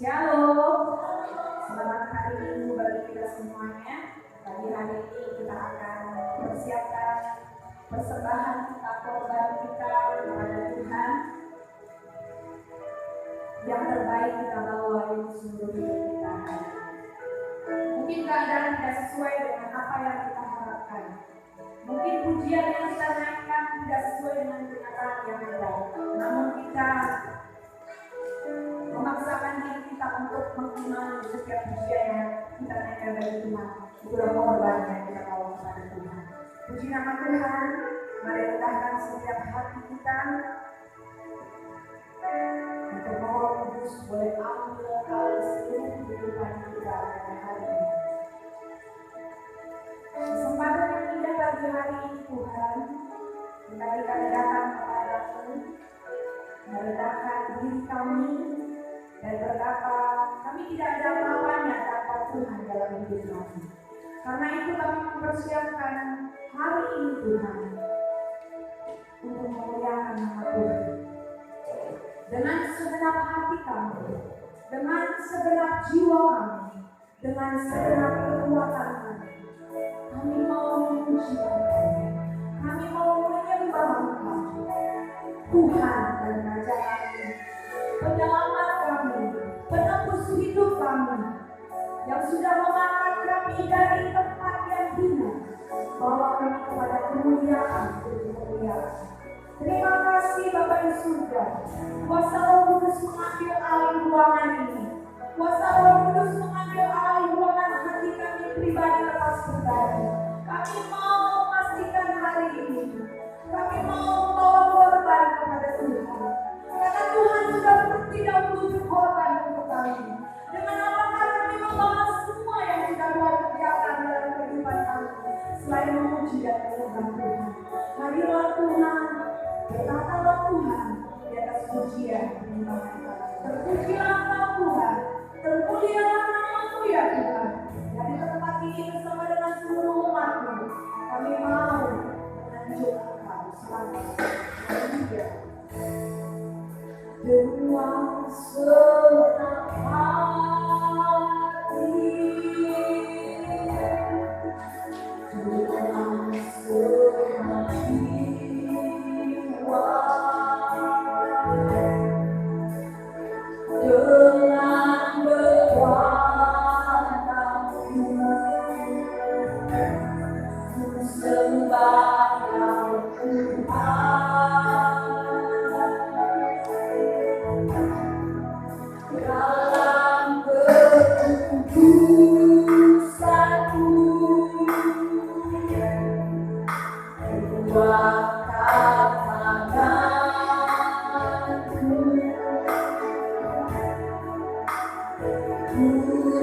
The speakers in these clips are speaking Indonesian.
Shalom, selamat hari Minggu bagi kita semuanya. Pagi hari ini kita akan persiapkan persembahan kita, korban kita kepada Tuhan. Yang terbaik kita bawa di seluruh hidup kita. Mungkin keadaan tidak sesuai dengan apa yang kita harapkan. Mungkin pujian yang kita naikkan tidak sesuai dengan kenyataan yang ada. Namun kita memaksakan diri kita untuk mengimani setiap pujian yang kita naikkan dari Tuhan. Itulah korban yang kita bawa kepada Tuhan. Puji nama Tuhan, mari rendahkan setiap hati kita. Untuk Roh Kudus boleh ambil alih seluruh kehidupan kita pada hari ini. Kesempatan yang indah bagi hari ini Tuhan, kembali kami datang kepada-Mu, merendahkan diri kami dan berkata, kami tidak ada apa-apanya tanpa Tuhan dalam hidup kami. Karena itu kami mempersiapkan hari ini Tuhan untuk memuliakan nama Tuhan. Dengan segenap hati kami, dengan segenap jiwa kami, dengan segenap kekuatan kami mau memuji Kami, kami mau menyembah Kami, Tuhan dan Raja kami, penyelamat kami, penebus hidup kami, yang sudah mengangkat kami dari tempat yang hina, bawa kami kepada kemuliaan demi kemuliaan. Terima kasih Bapa di surga. Kuasa Roh Kudus mengambil alih ruangan ini. Kuasa Roh Kudus mengambil alih ruangan hati kami pribadi lepas pribadi. Kami mau memastikan hari ini. Kami mau membawa korban kepada Tuhan. Karena Tuhan sudah berhenti dahulu korban untuk kami. Dengan apakah kami membawa semua yang sudah Tuhan kerjakan dalam kehidupan kami. Selain memuji dan menyembah Tuhan. Marilah Tuhan. Berkatalah Tuhan di atas pujian penyembahan kami. Terpujilah Engkau Tuhan, termulialah nama-Mu ya Tuhan. Dari tempat ini bersama dengan seluruh umat-Mu, kami mau menunjuk Engkau selamat. Haleluya. Dengan senang hati, dengan senang jiwa, dengan berwarna-warni sembah Tuhan dalam kekudusan-Mu. Kuatkan tanganku, ku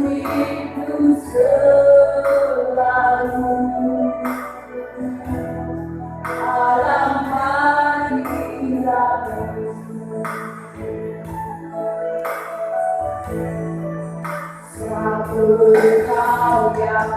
rindu selalu dalam hadirat-Mu. Suatu Kau yang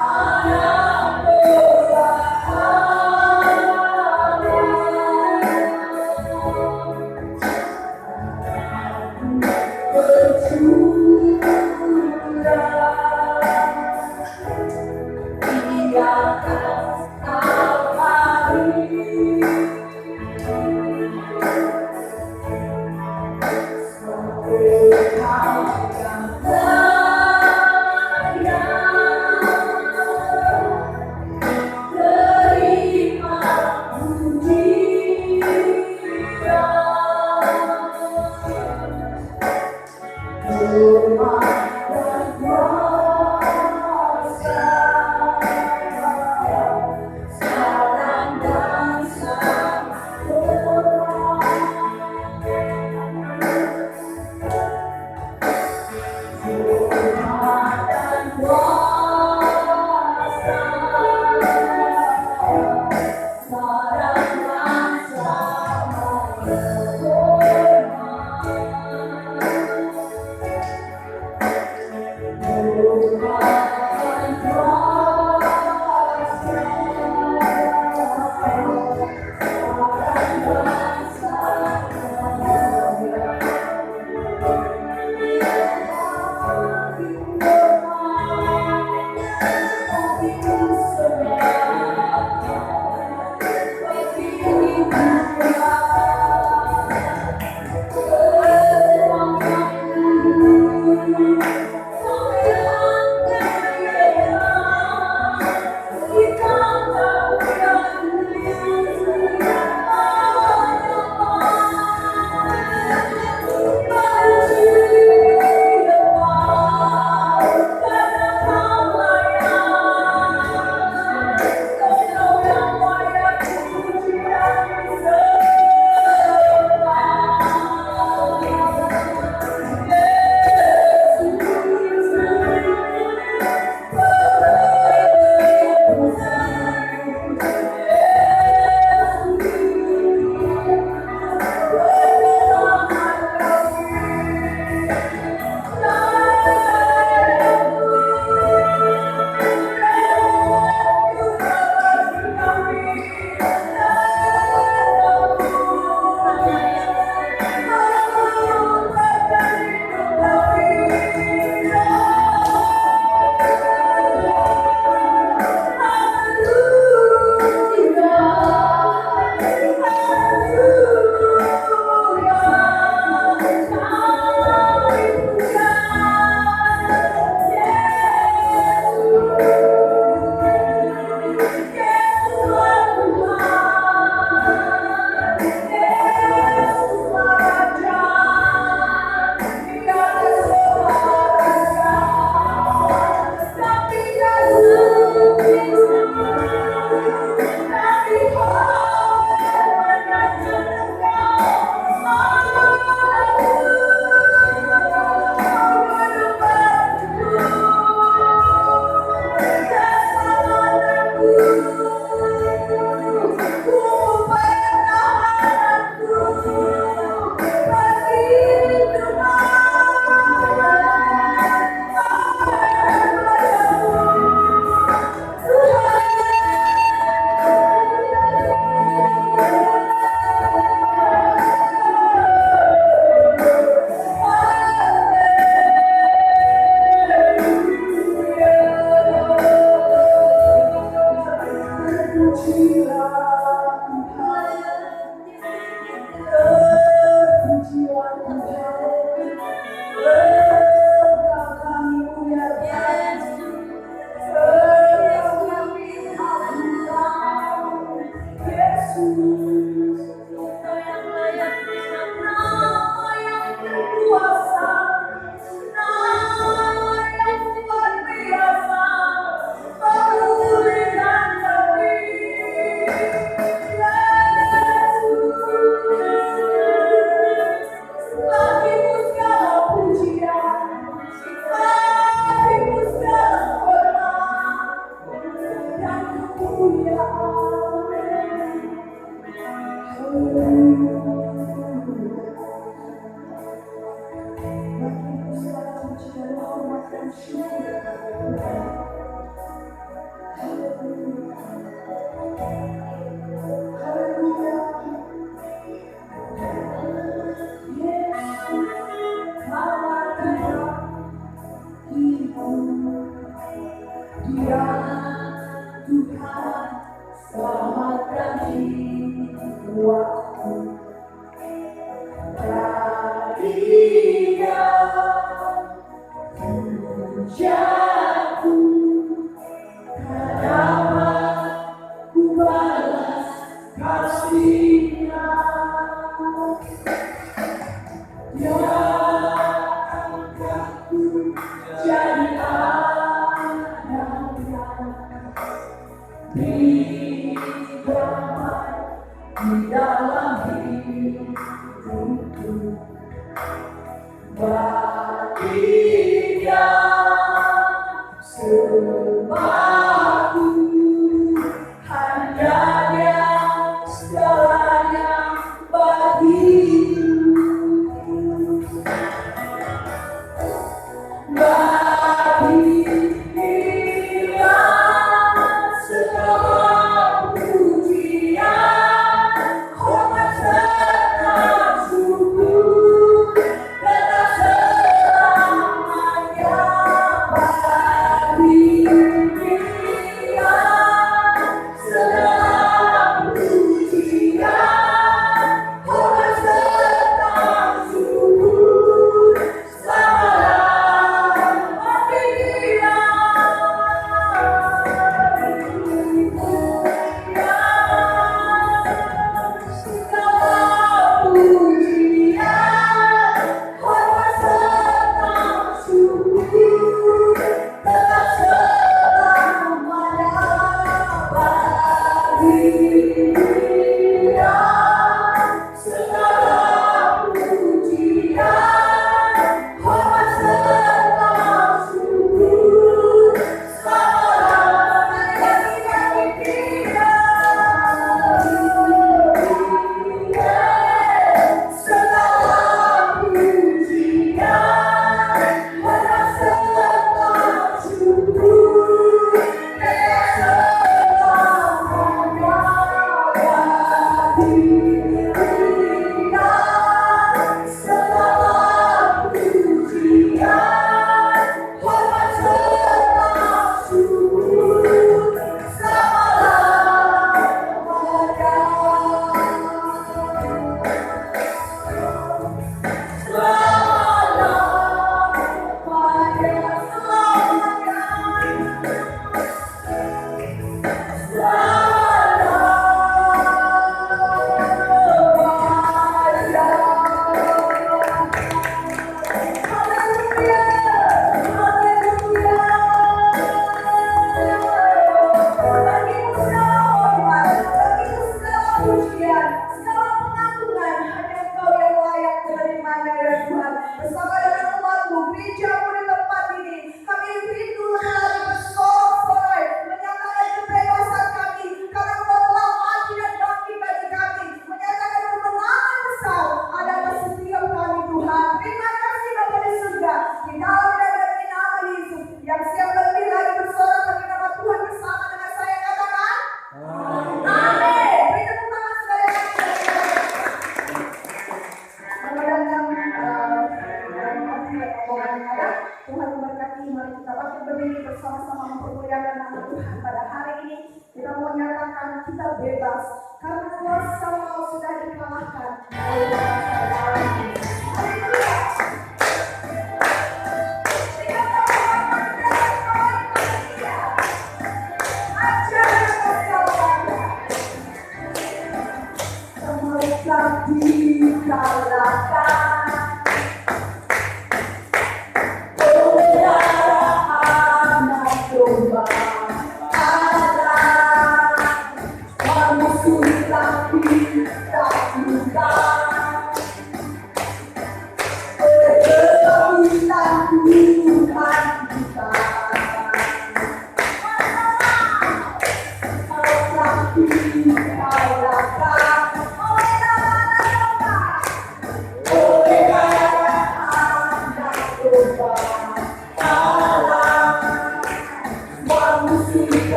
Anak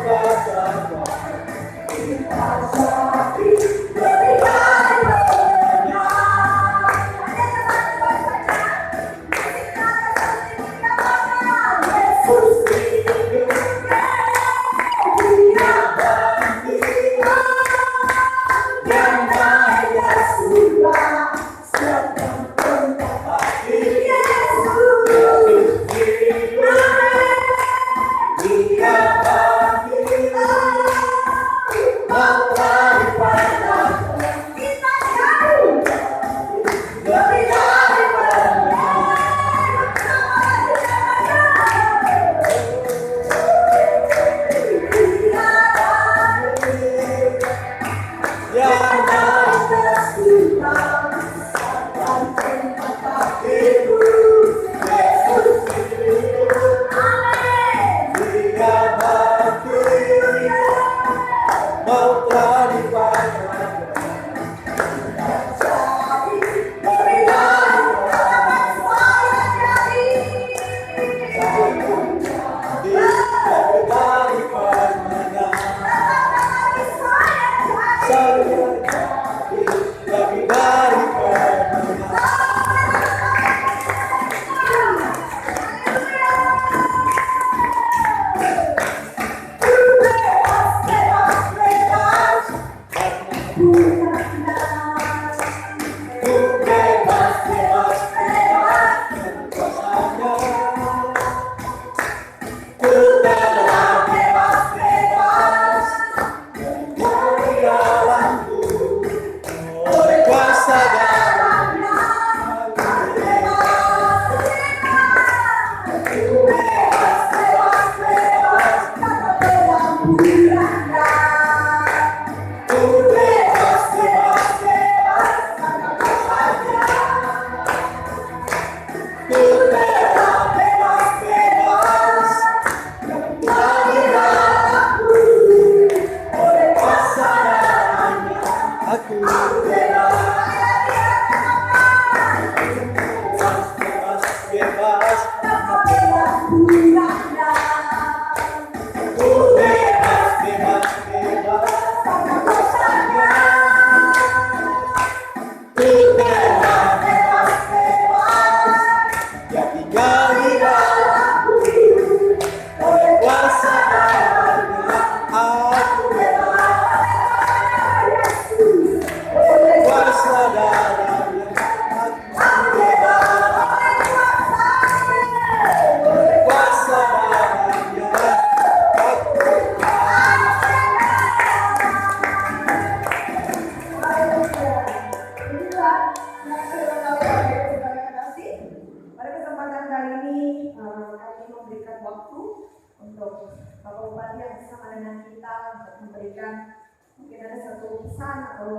Mau kami memberikan waktu untuk Bapak Bupati yang bersama dengan kita untuk memberikan mungkin ada satu pesan atau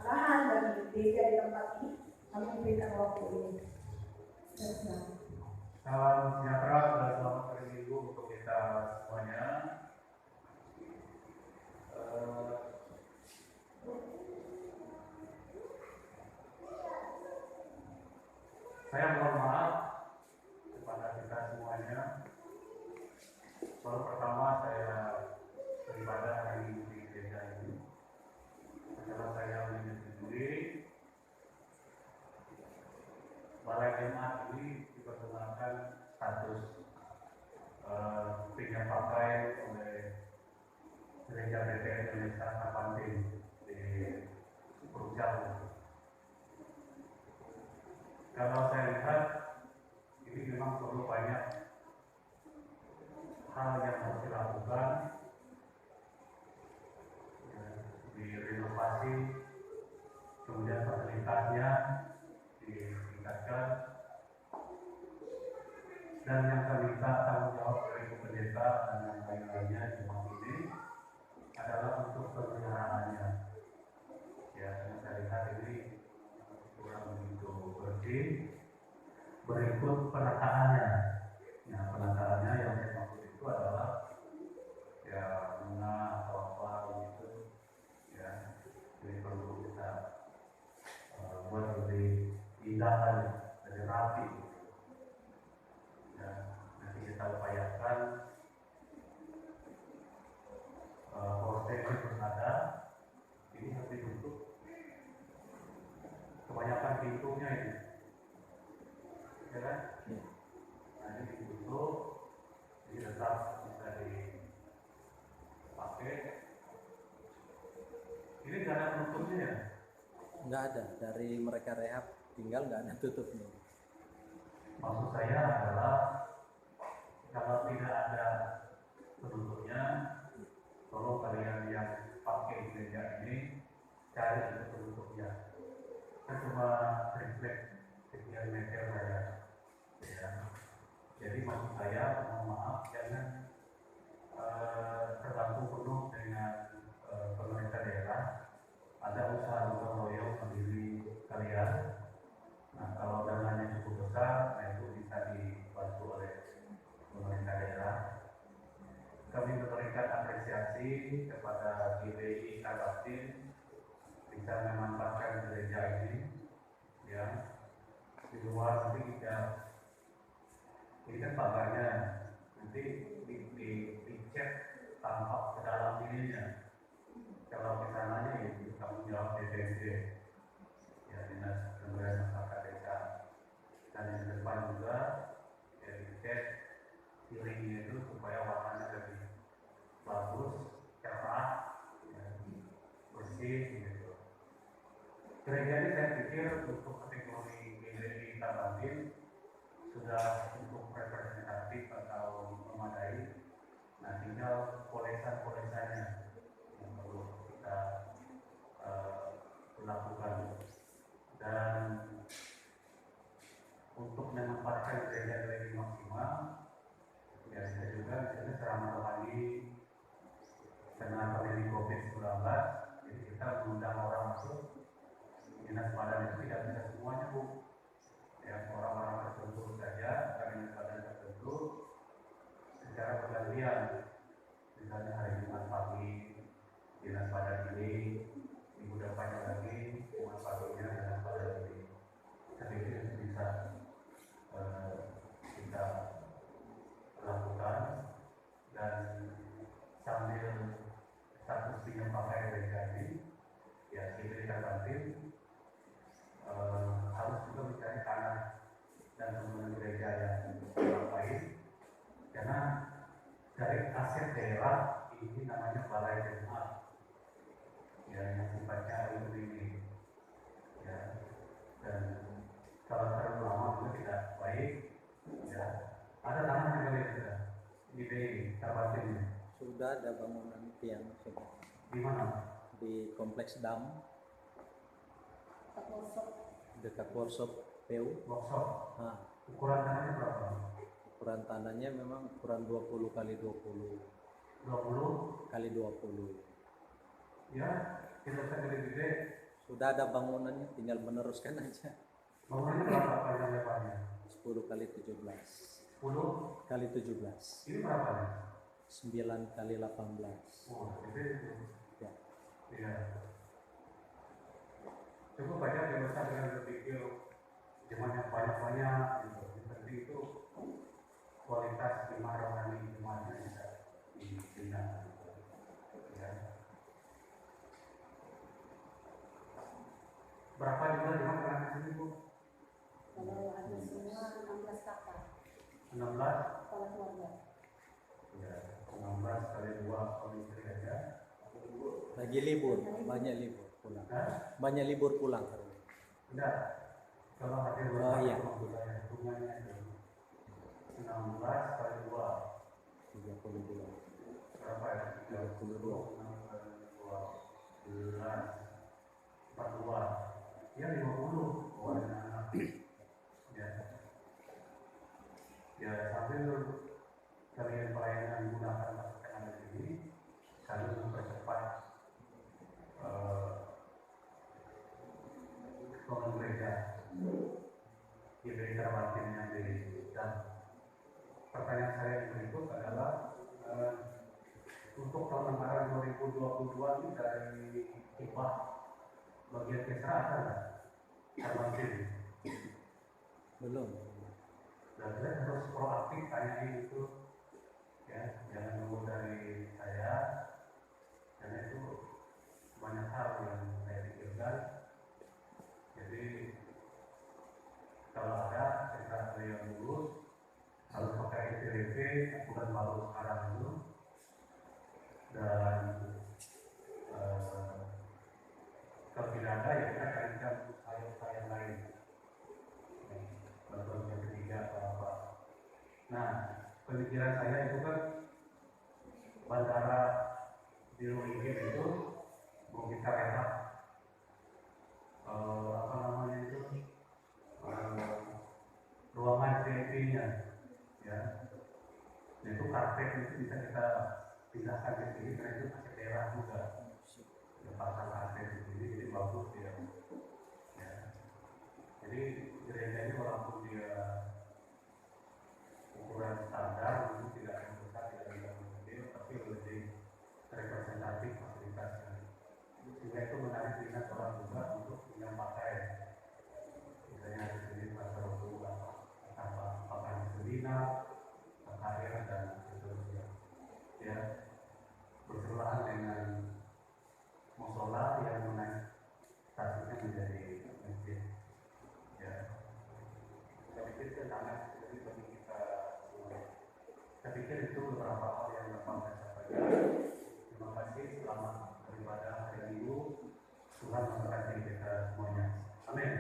arahan bagi gereja di tempat ini. Kami memberikan waktu ini. Salam sejahtera dan selamat hari Minggu untuk kita semuanya. Saya mohon maaf kepada kita semuanya. Baru pertama saya beribadah hari Minggu di gereja ini. Setelah saya menyetujui Balai Jemaat ini diperkenalkan status pinjam pakai oleh Gereja BPN Indonesia Kapantin di Purjang. Kalau saya lihat ini memang perlu banyak hal yang harus dilakukan, direnovasi, kemudian fasilitasnya ditingkatkan, dan yang kami minta tanggung jawab dari pendeta dan yang lain-lainnya di rumah ini adalah untuk pemeliharaannya. Ya, saya lihat ini kurang begitu bersih. Berikut penataannya. Nah, penataannya yang saya maksud itu adalah ya bunga atau apa begitu. Ya, jadi perlu kita buat lebih indah dan lebih rapi. Ya, nanti kita upayakan hostel harus ada. Ini harus ditutup. Kebanyakan pintunya ini, ya kan? Nah, ini ditutup, jadi tetap bisa dipakai. Ini nggak ada penutupnya ya? Nggak ada, dari mereka rehab tinggal nggak ada tutupnya. Maksud saya adalah kalau tidak ada penutupnya, tolong kalian yang pakai gereja ini cari itu penutupnya. Kan cuma refleks sekian meter saja. Ya. Jadi maksud saya, mohon maaf, jangan tergantung penuh dengan pemerintah daerah. Ada usaha gotong royong sendiri kalian. Nah, kalau dananya cukup besar, nah itu bisa dibantu oleh pemerintah daerah. Kami memberikan apresiasi kepada GBI Kabupaten bisa memanfaatkan gereja ini, ya. Di luar nanti kita ini kan pagarnya nanti dicek tampak ke dalam dirinya. Kalau kesananya itu tanggung jawab DPD, ya, Dinas Pemberdayaan Masyarakat Desa. Dan yang depan juga ya dicek piringnya itu supaya warnanya lebih bagus, cerah, ya, bersih gitu. Gereja ini saya pikir untuk kategori GBI Kabupaten sudah cukup representatif atau memadai. Nah, tinggal polesan-polesannya yang perlu kita lakukan. Dan untuk menempatkan gereja lebih maksimal, ya saya juga misalnya ceramah rohani karena pandemi COVID-19, jadi kita mengundang orang masuk. Dinas badan itu tidak bisa semuanya, Bu. Ya, orang-orang tertentu saja, dinas badan tertentu secara bergantian. Misalnya hari Jumat pagi dinas badan ini, minggu depannya lagi Jumat paginya dinas badan ini. Jadi itu bisa kita lakukan, dan sambil status pinjam pakai gereja ini, ya kita Kabupaten harus juga mencari tanah dan bangunan gereja yang lain, karena dari aset daerah ini namanya Balai Jemaat, ya, yang sifatnya ini, ya, dan kalau terlalu lama juga tidak baik, ya. Ada tanah yang boleh sudah di Kabupaten ini. Sudah ada bangunan tiang sudah. Di mana? Di kompleks dam dekat workshop PU. Workshop. Nah, Ukuran tanahnya berapa? ukuran tanahnya memang ukuran 20 kali 20 20 kali 20. ya, kita gede-gede. Sudah ada bangunannya, tinggal meneruskan aja. Bangunannya berapa panjang lebarnya? 10 kali 17 10 kali 17. ini berapa nih? 9 kali 18. Oh, gede itu. Ya. Iya. Coba banyak yang besar dengan berpikir jemaah yang banyak-banyak gitu. Yang penting itu kualitas jemaah rohani jemaahnya bisa dibina. Ya. Berapa jumlah jemaah yang ada di sini, Bu? Kalau ada semua 16 kakak 16? kepala keluarga. Ya, 16 kali 2 kali 3 aja. Lagi libur, banyak libur pulang. Hah? Banyak libur pulang. Enggak. Kalau ada Oh, iya. hitungannya itu 16 kali 2 32. berapa ya? 32. 12 42 ya 50 oh, ada anak. Ya. Ya sambil kalian pelayanan menggunakan pasukan ada ini sambil mempercepat bangun gereja di gereja Batin yang di dan pertanyaan saya yang berikut adalah untuk tahun anggaran 2022 ini dari hibah bagian kesra ada nggak? Terbantin. Belum. Dan saya harus proaktif tanyain itu, ya jangan nunggu dari saya, karena itu banyak hal yang saya pikirkan. Jadi kalau ada kesra yang lulus harus pakai SPDP, bukan baru sekarang itu. Dan kalau tidak ada ya kita carikan usaha yang lain, bantuan yang ketiga atau apa. Nah, pemikiran saya itu kan bandara di Luigi itu mau kita rehab apa namanya itu ruangan VIP-nya, ya. Itu karpet itu bisa kita pindahkan ke sini karena itu masih daerah juga. Pasang karpet di sini jadi bagus dia. Ya. Jadi gereja ini walaupun dia ukuran standar itu tidak yang besar, tidak yang kecil, tapi lebih representatif fasilitasnya. Sehingga itu menarik minat orang juga untuk yang pakai. Misalnya di sini pasar buku apa pakai selina, karya dan seterusnya. Ya, bersebelahan dengan musola yang menaik statusnya menjadi masjid. Ya, saya pikir itu sangat jadi bagi kita. Saya pikir itu beberapa hal yang dapat saya sampaikan. Terima kasih, selamat beribadah hari Minggu. Tuhan memberkati kita semuanya. Amin.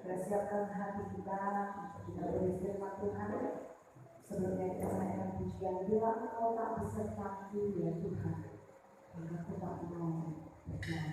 Persiapkan hati kita beri firman Tuhan. Sebelumnya kita menaikkan pujian, bila engkau tak besertaku ya Tuhan, maka aku tak mau berjalan.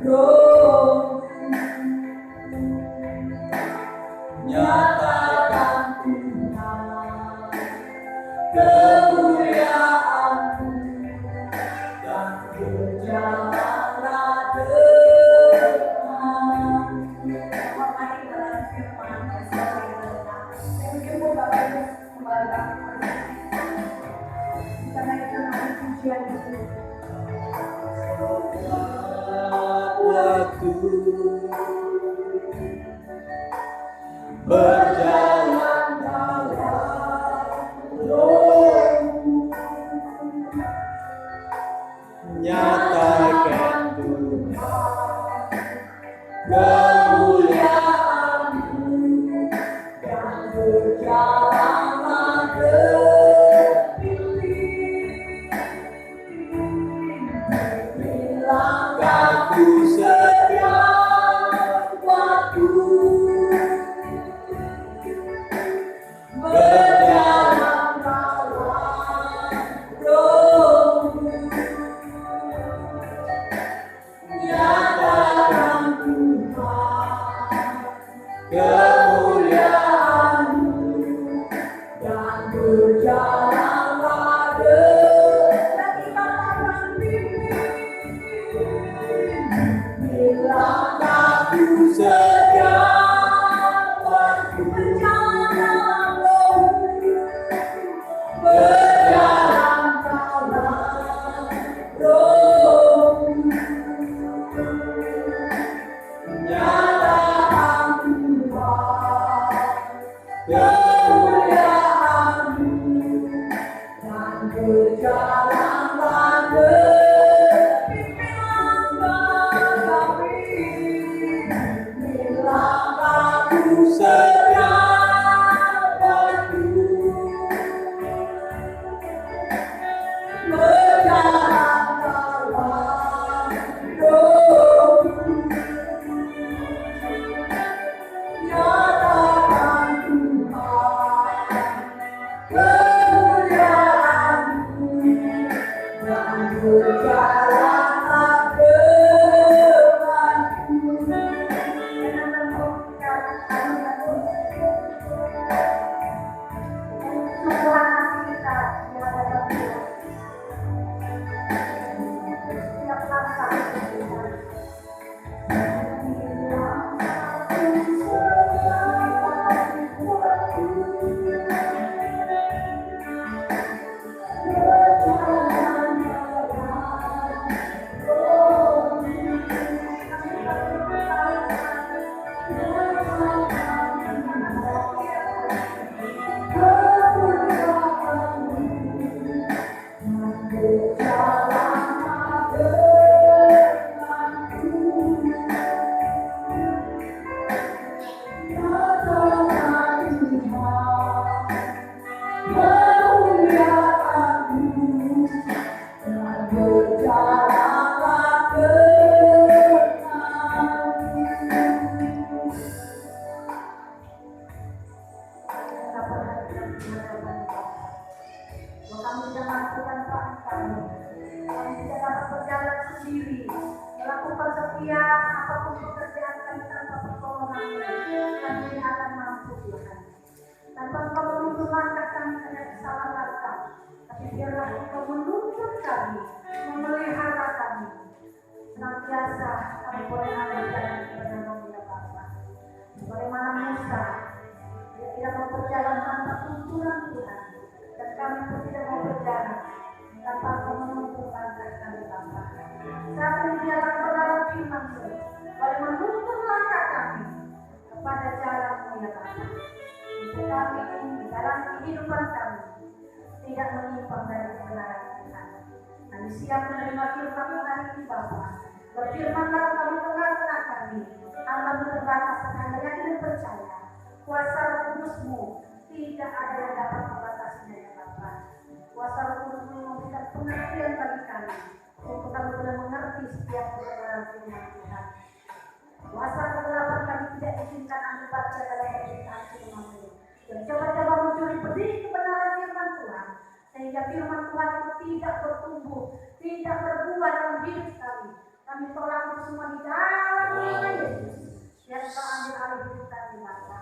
roh nyatakan Tuhan kemuliaan-Mu dan berjalanlah dengan Mari dalam firman yang selalu kita saya menjemput Bapak Ibu kembali bangkit. Kita naikkan nama pujian itu. waktu berjalan dalam roh nyatakan Tuhan kemuliaan-Mu dan berjalanlah langkahku setiap waktu berjalan dalam roh nyatakan Tuhan kemuliaan-Mu dan berjalanlah langkahku setiap waktu berjalan dalam roh nyatakan Tuhan kemuliaan-Mu dan berjalanlah langkahku setiap waktu berjalan dalam roh nyatakan Tuhan kemuliaan-Mu dan berjalanlah Kami tidak melakukan kami tidak dapat berjalan sendiri, melakukan setiap apapun pekerjaan kami tanpa pertolongan-Mu. Kami tidak akan mampu Tuhan. Tanpa Engkau menuntun langkah kami hanya kesalahan langkah, tapi biarlah Engkau menuntun kami, memelihara kami. Senantiasa kami boleh ada jalan kebenaran ya Bapa. Bagaimana Musa, dia tidak mau berjalan tanpa tuntunan Tuhan. Dan kami pun tidak mau berjalan tanpa Engkau menuntun langkah kami Bapa. Saat ini biarlah dalam firman-Mu boleh menuntun langkah kami kepada jalan-Mu ya Bapa. Untuk kami di dalam kehidupan kami tidak menyimpang dari kebenaran Tuhan. Kami siap menerima firman-Mu hari ini Bapa. Berfirmanlah kami tengah-tengah kami. Hamba-Mu terbatas dan hamba yakin dan percaya. Kuasa Roh Kudus-Mu tidak ada yang dapat membatasinya ya Bapa. Kuasa Roh Kudus-Mu memberikan pengertian bagi kami untuk kami boleh mengerti setiap kebenaran firman Tuhan. Kuasa kegelapan kami tidak izinkan ambil bagian dalam pemberitaan firman-Mu. Dan coba-coba mencuri benih kebenaran firman Tuhan, sehingga firman Tuhan itu tidak bertumbuh, tidak berbuah dalam hidup kami. Kami tolak itu semua di dalam nama Yesus. Biar Kau ambil alih hidup kami Bapa.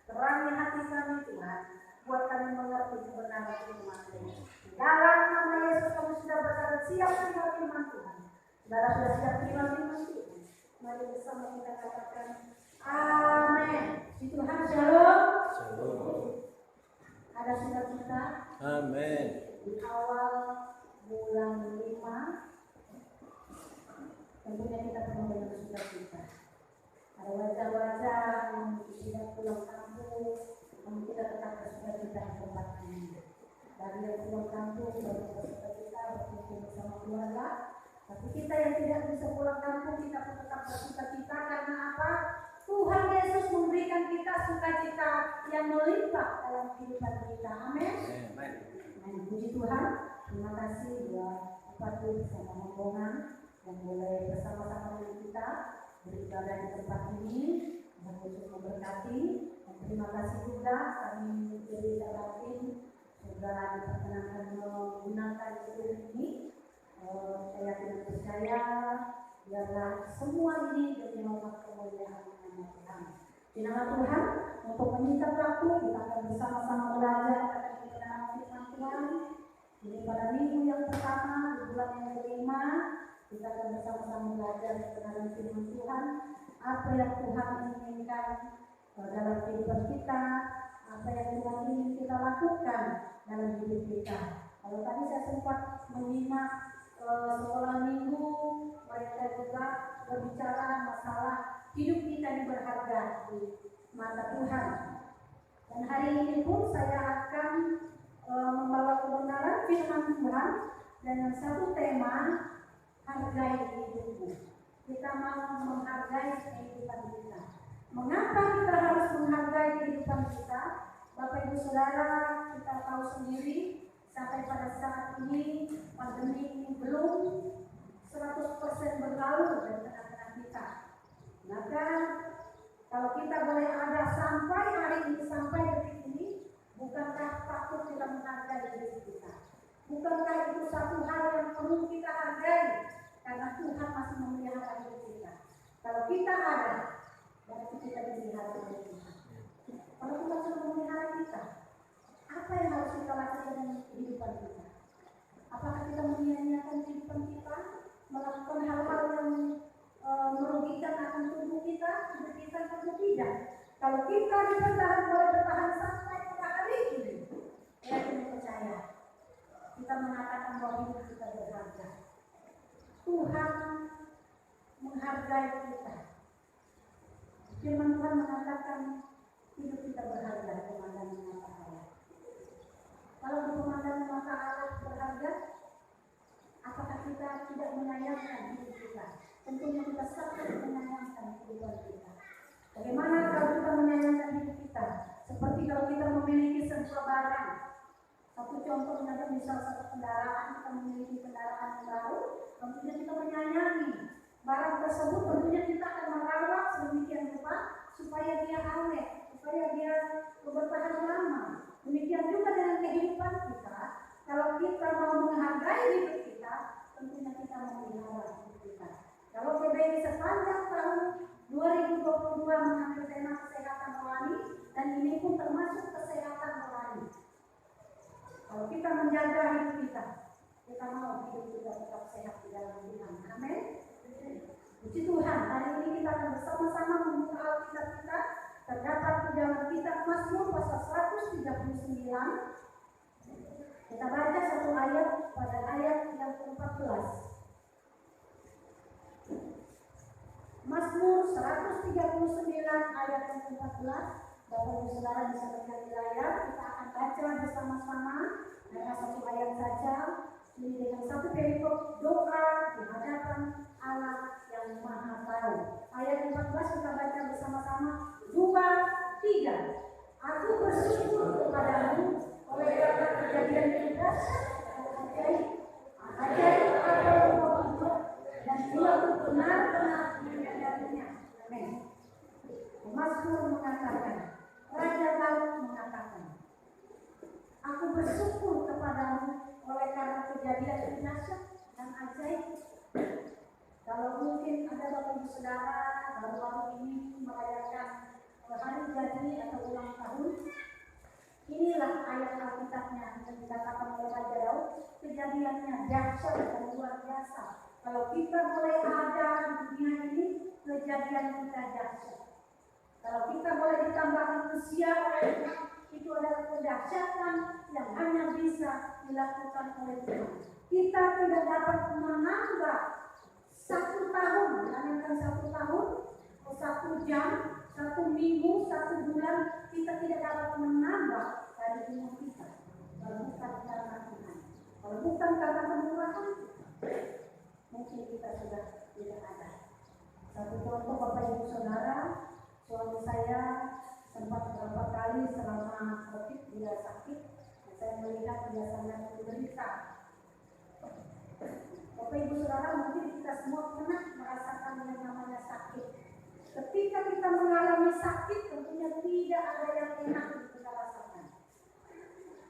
Terangi hati kami Tuhan. Buat kami mengerti kebenaran firman-Mu. Dalam nama Yesus kami sudah berkata siap terima firman Tuhan. Saudara sudah siap terima firman Tuhan. Mari bersama kita katakan amin. Puji Tuhan, shalom. Ada sukacita. Amin. Di awal bulan 5 tentunya kita penuh dengan sukacita. Ada wajah-wajah yang tidak pulang kampung, namun kita tetap bersukacita di tempat ini. Dari yang pulang kampung bersukacita berkumpul bersama keluarga. Tapi kita yang tidak bisa pulang kampung, kita pun tetap bersukacita karena apa? Tuhan Yesus memberikan kita sukacita yang melimpah dalam kehidupan kita. Amin. Puji Tuhan. Terima kasih buat Bupati bersama rombongan yang boleh bersama-sama dengan kita beribadah di tempat ini dan untuk memberkati. Dan terima kasih juga kami menjadi batin sudah diperkenankan menggunakan gedung ini. Saya tidak percaya biarlah semua ini jadi nomor kemuliaan nama Tuhan. Di nama Tuhan, untuk menyingkat waktu kita akan bersama-sama belajar akan kebenaran firman Tuhan. Jadi pada minggu yang pertama di bulan yang kelima kita akan bersama-sama belajar kebenaran firman Tuhan. Apa yang Tuhan inginkan dalam kehidupan kita, apa yang Tuhan ingin kita lakukan dalam hidup kita. Kalau tadi saya sempat menyimak sekolah minggu, mereka juga berbicara masalah hidup kita yang berharga di mata Tuhan. Dan hari ini pun saya akan membawa kebenaran firman Tuhan dengan satu tema, hargai hidupmu. Kita mau menghargai kehidupan kita. Mengapa kita harus menghargai kehidupan kita? Bapak Ibu Saudara, kita tahu sendiri sampai pada saat ini pandemi ini belum 100% berlalu dari tengah-tengah kita. Maka kalau kita boleh ada sampai hari ini, sampai detik ini, bukankah patut kita menghargai diri kita? Bukankah itu satu hal yang perlu kita hargai? Karena Tuhan masih memelihara hidup kita. Kalau kita ada, berarti kita dipelihara oleh Tuhan. Kalau Tuhan sudah memelihara kita, apa yang harus kita lakukan dengan kehidupan kita? Apakah kita menyia-nyiakan kehidupan kita? Melakukan hal-hal yang merugikan akan tubuh kita, hidup kita, tentu tidak. Kalau kita boleh bertahan sampai pada hari ini, saya tidak percaya. Kita mengatakan bahwa hidup kita berharga. Tuhan menghargai kita. Firman Tuhan mengatakan hidup kita berharga di pemandangan mata Allah. Kalau di pemandangan mata Allah berharga, apakah kita tidak menyayangkan hidup kita? Tentunya kita sangat menyayangkan kehidupan kita. Bagaimana kalau kita menyayangkan hidup kita? Seperti kalau kita memiliki sebuah barang. Satu contohnya misal satu kendaraan, kita memiliki kendaraan yang baru, tentunya kita menyayangi barang tersebut. Tentunya kita akan merawat sedemikian rupa supaya dia awet, supaya dia bertahan lama. Demikian juga dengan kehidupan kita. Kalau kita mau menghargai hidup kita, tentunya kita memelihara hidup kita. Kalau PBI sepanjang tahun 2022 mengambil tema kesehatan rohani, dan ini pun termasuk kesehatan rohani. Kalau kita menjaga hidup kita mau hidup kita tetap sehat di dalam Tuhan. Amin. Puji Tuhan, hari ini kita akan bersama-sama membuka Alkitab kita. Terdapat di dalam kitab Mazmur pasal 139. Kita baca satu ayat pada ayat yang ke-14. Mazmur 139 ayat yang ke-14. Bapak Ibu Saudara bisa melihat di layar. Kita akan baca bersama-sama hanya satu ayat saja. Ini dengan satu perikop doa di hadapan Allah yang Maha Tahu. Ayat 14 kita baca bersama-sama. 2, 3. Aku bersyukur kepadamu oleh karena kejadian yang dahsyat dan ajaib. Ajaib apa yang kau buat dan dia benar-benar menyadarinya. Amin. Mazmur mengatakan, Raja Daud mengatakan, aku bersyukur kepadamu oleh karena kejadian yang dahsyat dan ajaib. Kalau Bapak Ibu Saudara baru-baru ini merayakan hari jadi atau ulang tahun. Inilah ayat Alkitabnya yang dikatakan oleh Raja Daud, kejadiannya dahsyat dan luar biasa. Kalau kita boleh ada di dunia ini, kejadian kita dahsyat. Kalau kita boleh ditambahkan usia oleh Tuhan, itu adalah kedahsyatan yang hanya bisa dilakukan oleh Tuhan. Kita tidak dapat menambah 1 tahun, jangankan 1 tahun, 1 jam, 1 minggu, 1 bulan, kita tidak dapat menambah dari umur kita. Kalau bukan karena Tuhan, kalau bukan karena kemurahan, mungkin kita sudah tidak ada. Satu contoh Bapak Ibu Saudara, suami saya sempat beberapa kali selama COVID dia sakit, dan saya melihat dia sangat menderita. Bapak Ibu Saudara, mungkin kita semua pernah merasakan yang namanya sakit. Ketika kita mengalami sakit, tentunya tidak ada yang enak untuk kita rasakan.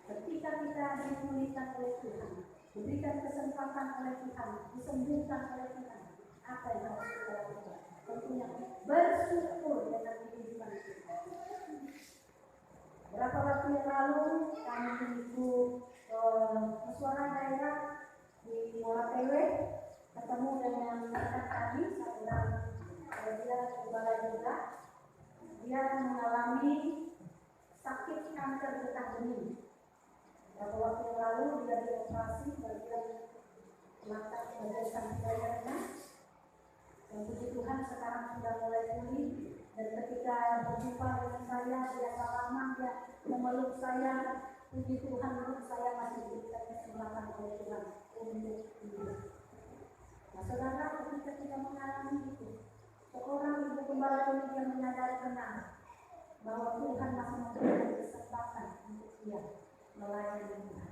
Ketika kita dipulihkan oleh Tuhan, diberikan kesempatan oleh Tuhan, disembuhkan oleh Tuhan, apa yang harus kita lakukan? Tentunya bersyukur dengan kehidupan kita. Berapa waktu yang lalu kami mengikut musyawarah daerah di Muara Tewe, ketemu dengan rekan kami, seorang dia gembala juga. Dia mengalami sakit kanker getah bening. Beberapa waktu yang lalu dia dioperasi bagian mata bagian samping dayanya. Dan puji Tuhan sekarang sudah mulai pulih. Dan ketika berjumpa dengan saya, dia salaman, dia memeluk saya. Puji Tuhan, saya masih diberikan kesempatan oleh Tuhan untuk hidup. Nah, saudara, ketika kita mengalami itu, seorang ibu gembala ini dia menyadari benar bahwa Tuhan masih memberikan kesempatan untuk dia melayani Tuhan.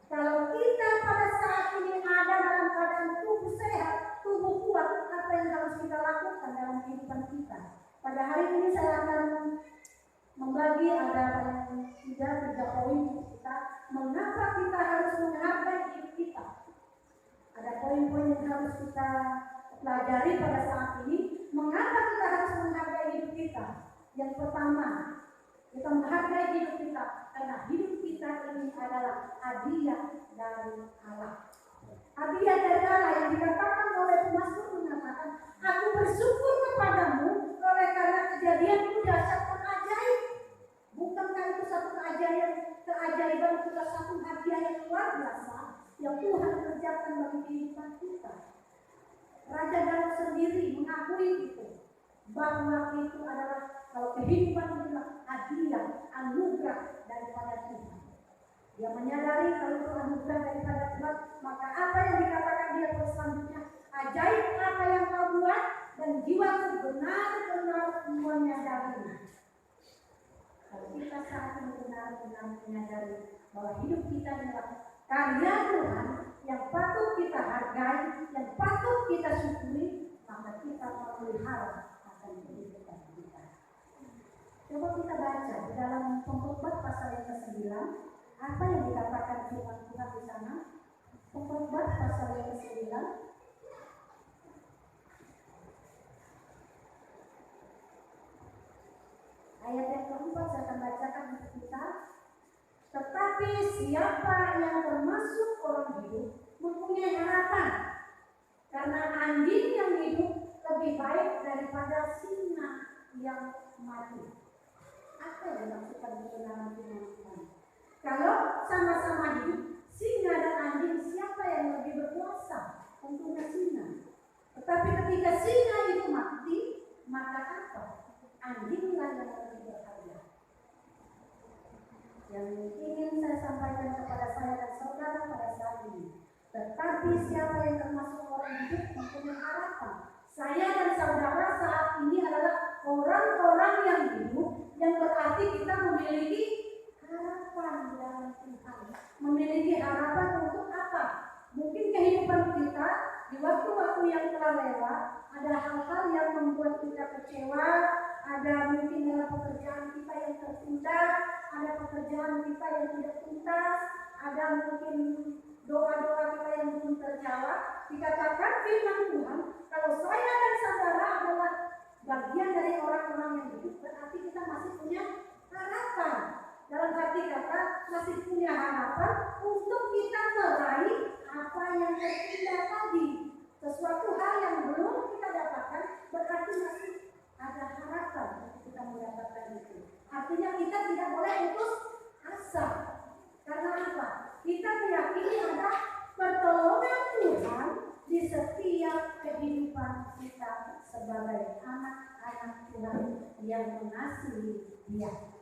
Kalau kita pada saat ini ada dalam keadaan tubuh sehat, tubuh kuat, apa yang harus kita lakukan dalam kehidupan kita? Pada hari ini saya akan membagi ada tiga poin kita. Mengapa kita harus menghargai hidup kita? Ada poin-poin yang harus kita pelajari pada saat ini. Mengapa kita harus menghargai hidup kita? Yang pertama, kita menghargai hidup kita karena hidup kita ini adalah hadiah dari Allah. Hadiah dari Allah yang dikatakan oleh Mazmur mengatakan, aku bersyukur kepadamu oleh karena kejadianmu dahsyat dan ajaib. Bukankah itu satu keajaiban, itu satu hadiah yang luar biasa yang Tuhan kerjakan bagi kehidupan kita. Raja Daud sendiri mengakui itu, bahwa itu adalah kalau kehidupan itu adalah hadiah, anugerah daripada Tuhan. Dia menyadari kalau itu anugerah daripada Tuhan, maka apa yang dikatakan dia selanjutnya, ajaib apa yang kau buat, dan jiwaku benar-benar menyadarinya. Kalau kita saat ini benar-benar menyadari bahwa hidup kita adalah karya Tuhan yang patut kita hargai, yang patut kita syukuri, maka kita memelihara akan kehidupan kita. Coba kita baca di dalam Pengkhotbah pasal yang ke-9, apa yang dikatakan firman Tuhan di sana? Pengkhotbah pasal yang ke-9. Ayat yang keempat saya akan bacakan untuk kita. Tetapi siapa yang termasuk orang hidup mempunyai harapan, karena anjing yang hidup lebih baik daripada singa yang mati. Apa yang dimaksudkan dengan firman Tuhan? Kalau sama-sama hidup, singa dan anjing, siapa yang lebih berkuasa? Tentunya singa. Tetapi ketika singa itu mati, maka apa? Anjinglah yang lebih berharga. Yang ingin saya sampaikan kepada saya dan saudara pada saat ini. Tetapi siapa yang termasuk orang hidup mempunyai harapan. Saya dan saudara saat ini adalah orang-orang yang hidup, yang berarti kita memiliki harapan dalam Tuhan. Memiliki harapan untuk apa? Mungkin kehidupan kita di waktu-waktu yang telah lewat, ada hal-hal yang membuat kita kecewa, ada mungkin dalam pekerjaan kita yang tertunda, ada pekerjaan kita yang tidak tuntas, ada mungkin doa-doa kita yang belum terjawab. Dikatakan firman Tuhan, kalau saya dan sebagai anak-anak Tuhan yang mengasihi Dia.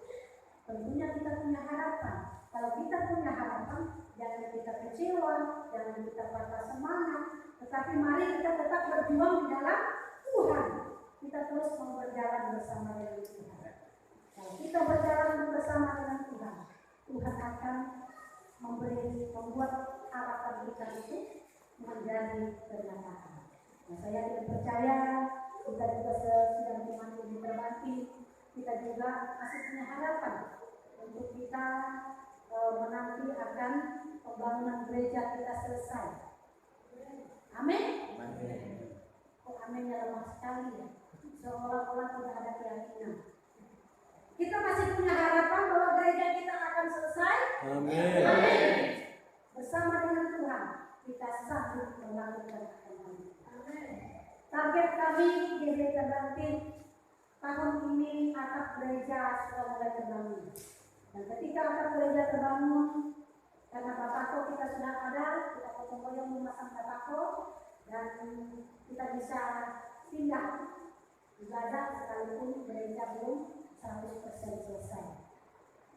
Tentunya kita punya harapan. Kalau kita punya harapan, jangan kita kecewa, jangan kita patah semangat, tetapi mari kita tetap berjuang di dalam Tuhan. Kita terus mau berjalan bersama dengan Tuhan. Kalau kita berjalan bersama dengan Tuhan, Tuhan akan membuat harapan kita itu menjadi kenyataan. Nah, saya tidak percaya kita juga sedang dimantul diterbangki, kita juga masih punya harapan untuk kita menanti akan pembangunan gereja kita selesai. Amin. Oh, aminnya lemah sekali ya. Seolah-olah tidak ada keyakinan. Kita masih punya harapan bahwa gereja kita akan selesai. Amin. Amin. Bersama dengan Tuhan kita sanggup melakukan ini. Target kami di gereja Bangkit tahun ini atap gereja sudah mulai terbangun. Dan ketika atap gereja terbangun, karena batako kita sudah ada, kita potong royong memasang batako dan kita bisa pindah ibadah sekalipun gereja belum 100% selesai.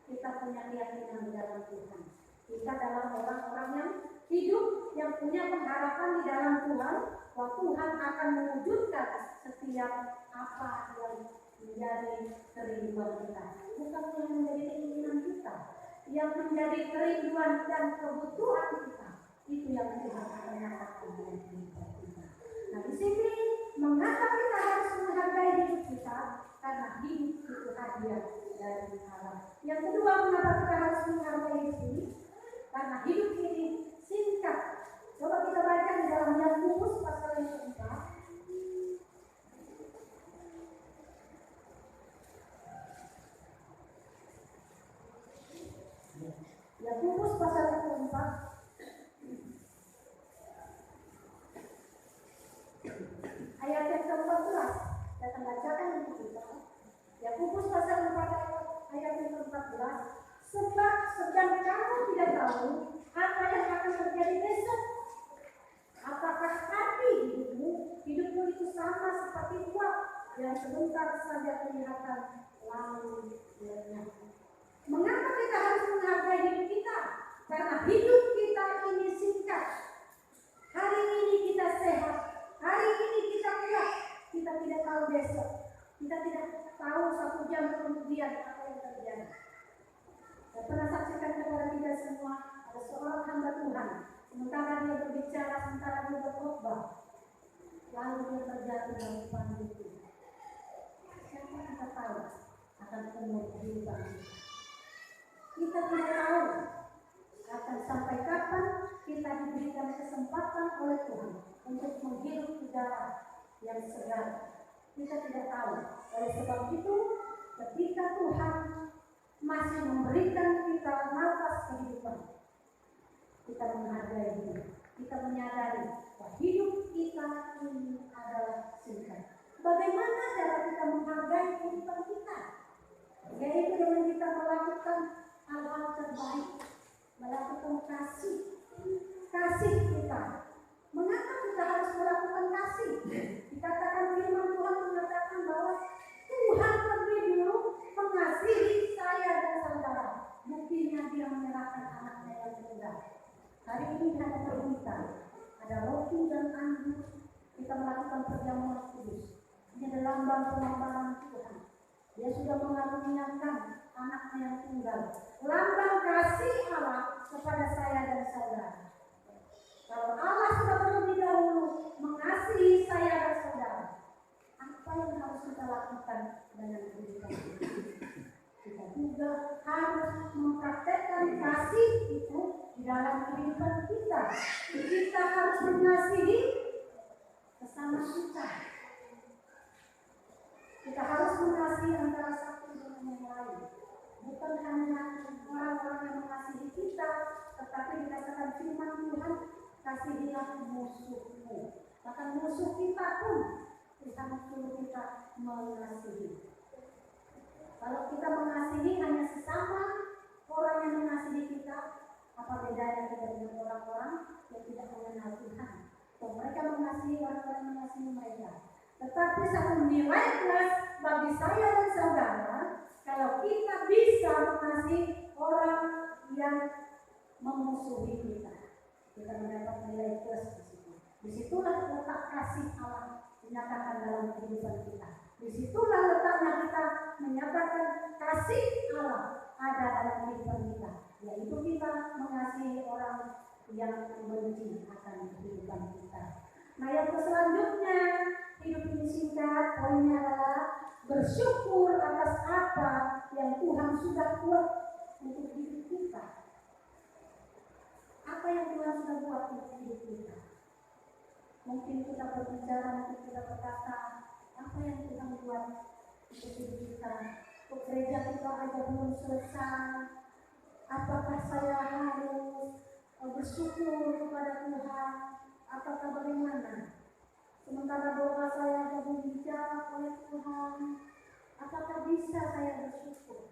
Kita punya keyakinan di dalam Tuhan. Kita adalah orang-orang yang hidup, yang punya pengharapan di dalam Tuhan, bahwa Tuhan akan mewujudkan setiap apa yang menjadi kerinduan kita. Bukan yang menjadi keinginan kita, yang menjadi kerinduan dan kebutuhan kita. Itu yang Tuhan akan nyatakan dalam kehidupan kita. Nah, di sini mengapa kita harus menghargai hidup kita? Karena hidup itu hadiah dari Allah. Yang kedua, mengapa kita harus menghargai hidup ini? Karena hidup ini singkat. Coba kita baca di dalam Yakobus pasal yang keempat. Yakobus pasal yang keempat. Ayat yang ke-14. Saya akan bacakan untuk kita. Yakobus pasal 4 ayat yang ke-14. Sebab sedang kamu tidak tahu apa yang akan terjadi besok. Apakah arti hidupmu itu sama seperti uap yang sebentar saja kelihatan lalu lenyap. Mengapa kita harus menghargai hidup kita? Karena hidup kita ini singkat. Hari ini kita sehat, hari ini kita kuat. Kita tidak tahu besok. Kita tidak tahu 1 jam kemudian apa yang terjadi. Saya pernah saksikan kepada kita semua, ada seorang hamba Tuhan, sementara dia berbicara, sementara dia berkhotbah, lalu dia terjatuh dalam panggung itu. Siapa kita tahu akan umur kehidupan kita? Kita tidak tahu akan sampai kapan kita diberikan kesempatan oleh Tuhan untuk menghirup udara yang segar. Kita tidak tahu. Oleh sebab itu, ketika Tuhan masih memberikan kita nafas kehidupan, kita menghargai hidup. Kita menyadari bahwa hidup kita ini adalah singkat. Bagaimana cara kita menghargai kehidupan kita? Yaitu dengan kita melakukan hal-hal terbaik, melakukan kasih kita. Mengapa kita harus melakukan kasih? Dikatakan firman Tuhan mengatakan bahwa Tuhan lebih dulu mengasihi saya dan saudara. Buktinya dia menyerahkan anaknya yang tunggal. Hari ini ada berita, ada roti dan anggur. Kita melakukan perjamuan kudus. Ini adalah lambang pengambaran Tuhan. Dia sudah mengaruniakan anaknya yang tunggal. Lambang kasih Allah kepada saya dan saudara. Kalau Allah sudah terlebih dahulu mengasihi saya dan saudara, apa yang harus kita lakukan dengan kehidupan kita? Kita juga harus mempraktekkan kasih itu di dalam kehidupan kita. Kita harus mengasihi sesama kita. Kita harus mengasihi antara satu dengan yang lain. Bukan hanya orang-orang yang mengasihi kita, tetapi dikatakan firman Tuhan, kasihilah musuhmu. Bahkan musuh kita pun Tuhan suruh kita mengasihi. Kalau kita mengasihi hanya sesama orang yang mengasihi kita, apa bedanya kita dengan orang-orang yang tidak mengenal Tuhan? So, mereka mengasihi orang-orang yang mengasihi mereka. Tetapi satu nilai plus bagi saya dan saudara, kalau kita bisa mengasihi orang yang memusuhi kita, kita mendapat nilai plus di situ. Disitulah letak kasih Allah dinyatakan dalam kehidupan kita. Disitulah letaknya kita menyatakan kasih Allah ada dalam kehidupan kita, yaitu kita mengasihi orang yang membenci akan kehidupan kita. Nah, yang selanjutnya, hidup ini singkat, poinnya adalah bersyukur atas apa yang Tuhan sudah buat untuk hidup kita. Apa yang Tuhan sudah buat untuk hidup kita? Mungkin kita berbicara, mungkin kita berkata, apa yang Tuhan buat untuk hidup kita? Untuk gereja kita aja belum selesai. Apakah saya harus bersyukur kepada Tuhan? Apakah bagaimana? Sementara doa saya belum dijawab oleh Tuhan, apakah bisa saya bersyukur?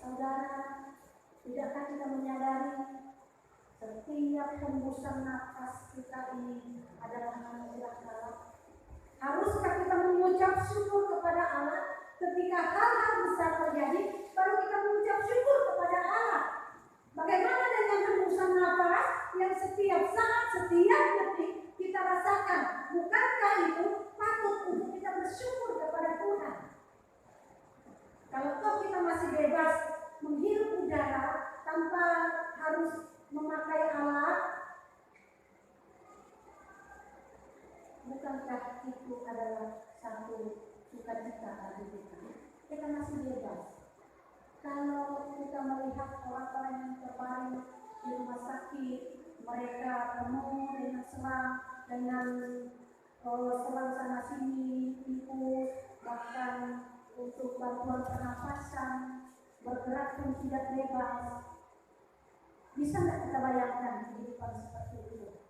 Saudara, tidakkah kita menyadari setiap hembusan nafas kita ini adalah anugerah Allah? Haruskah kita mengucap syukur kepada Allah ketika hal-hal besar terjadi, baru kita mengucap syukur kepada Allah? Bagaimana dengan hembusan nafas yang setiap saat, setiap detik kita rasakan? Bukankah itu patut untuk kita bersyukur kepada Tuhan? Kalau toh kita masih bebas menghirup udara tanpa harus memakai alat, bukankah itu adalah satu sukacita bagi kita? Kita masih bebas. Kalau kita melihat orang-orang yang terbaring di rumah sakit, mereka penuh dengan selang, dengan selang sana sini, tikus, bahkan untuk bantuan pernapasan, bergerak pun tidak bebas. Bisa nggak kita bayangkan kehidupan seperti itu?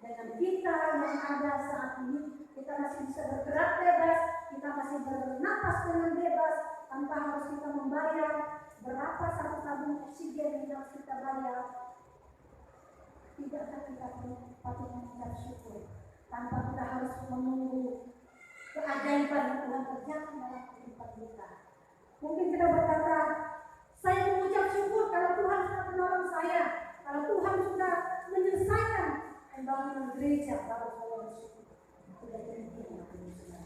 Dengan kita yang ada saat ini, kita masih bisa bergerak bebas, kita masih bernapas dengan bebas, tanpa harus kita membayar berapa satu tabung oksigen yang harus kita bayar. Tidakkah kita patut mengucap syukur tanpa kita harus menunggu keajaiban Tuhan terjadi dalam kehidupan kita? Mungkin kita berkata, saya mengucap syukur kalau Tuhan sudah menolong saya, kalau Tuhan sudah menyelesaikan pembangunan gereja, baru saya bersyukur. Tidak demikian.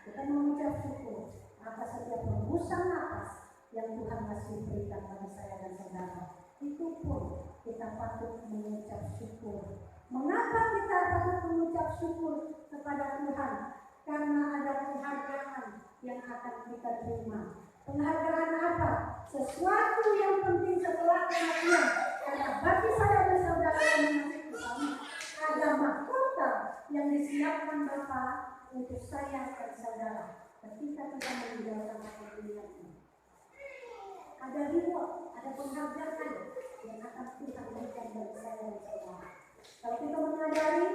Kita mengucap syukur atas setiap hembusan nafas yang Tuhan masih berikan pada saya dan saudara. Itu pun kita patut mengucap syukur. Mengapa kita patut mengucap syukur kepada Tuhan? Karena ada penghargaan yang akan kita terima. Penghargaan apa? Sesuatu yang penting setelah kematian. Karena bagi saya dan saudara yang mengasihi Tuhan, ada mahkota yang disiapkan Bapa untuk saya dan saudara ketika kita meninggalkan dunia ini. Ada reward, ada penghargaan yang akan Tuhan berikan bagi saya dan saudara. Kalau kita menyadari